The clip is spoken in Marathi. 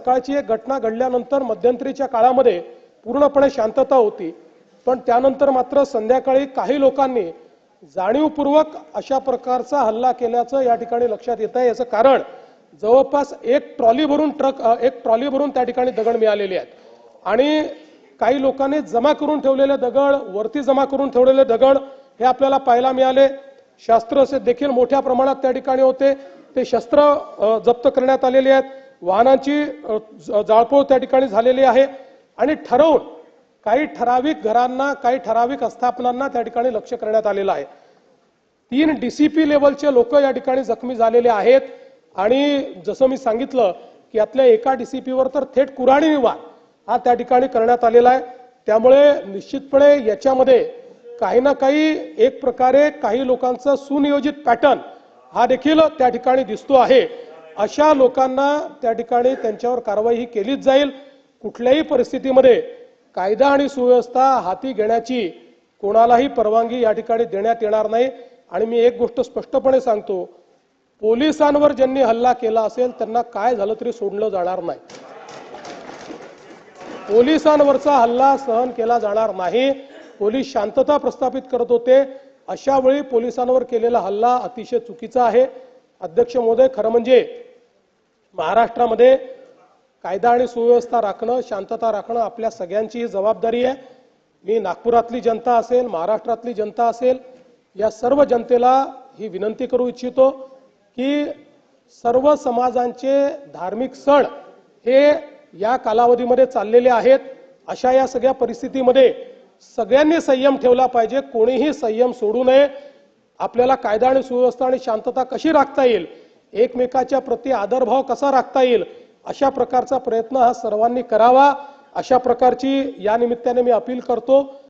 सकाळची एक घटना घडल्यानंतर मध्यंतरीच्या काळामध्ये पूर्णपणे शांतता होती, पण त्यानंतर मात्र संध्याकाळी काही लोकांनी जाणीवपूर्वक अशा प्रकारचा हल्ला केल्याचं या ठिकाणी लक्षात येत आहे। याचं कारण जवळपास एक ट्रॉली भरून त्या ठिकाणी दगड मिळालेले आहेत आणि काही लोकांनी जमा करून ठेवलेले दगड, वरती जमा करून ठेवलेले दगड हे आपल्याला पाहायला मिळाले। शस्त्र असे देखील मोठ्या प्रमाणात त्या ठिकाणी होते, ते शस्त्र जप्त करण्यात आलेले आहेत। वाहनांची जाळपोळ त्या ठिकाणी झालेली आहे आणि ठरवून काही ठराविक घरांना, काही ठराविक आस्थापनांना त्या ठिकाणी लक्ष्य करण्यात आलेलं आहे। 3 डीसीपी लेवलचे लोक या ठिकाणी जखमी झालेले आहेत आणि जसं मी सांगितलं की यातल्या एका डीसीपीवर तर थेट कुऱ्हाडीने वार हा त्या ठिकाणी करण्यात आलेला आहे। त्यामुळे निश्चितपणे याच्यामध्ये काही ना काही एक प्रकारे काही लोकांचा सुनियोजित पॅटर्न हा देखील त्या ठिकाणी दिसतो आहे। अशा लोकांना त्या ठिकाणी त्यांच्यावर कारवाई ही केलीच जाईल। कुठल्याही परिस्थितीमध्ये कायदा आणि सुव्यवस्था हाती घेण्याची कोणालाही परवानगी या ठिकाणी देण्यात येणार नाही। आणि मी एक गोष्ट स्पष्टपणे सांगतो, पोलिसांवर ज्यांनी हल्ला केला असेल त्यांना काय झालं तरी सोडलं जाणार नाही। पोलिसांवरचा हल्ला सहन केला जाणार नाही। पोलीस शांतता प्रस्थापित करत होते, अशा वेळी पोलिसांवर केलेला हल्ला अतिशय चुकीचा आहे। अध्यक्ष महोदय, खरं म्हणजे महाराष्ट्रामध्ये कायदा आणि सुव्यवस्था राखणं, शांतता राखणं आपल्या सगळ्यांची जबाबदारी आहे। मी नागपुरातली जनता असेल, महाराष्ट्रातली जनता असेल, या सर्व जनतेला ही विनंती करू इच्छितो की सर्व समाजांचे धार्मिक सण हे या कालावधीमध्ये चाललेले आहेत। अशा या सगळ्या परिस्थितीमध्ये सगळ्यांनी संयम ठेवला पाहिजे, कोणीही संयम सोडू नये। आपल्याला कायदा आणि सुव्यवस्था आणि शांतता कशी राखता येईल, एकमेकाच्या प्रति आदरभाव कसा राखता येईल, अशा प्रकारचा प्रयत्न हा सर्वांनी करावा, अशा प्रकारची या निमित्ताने मी अपील करतो।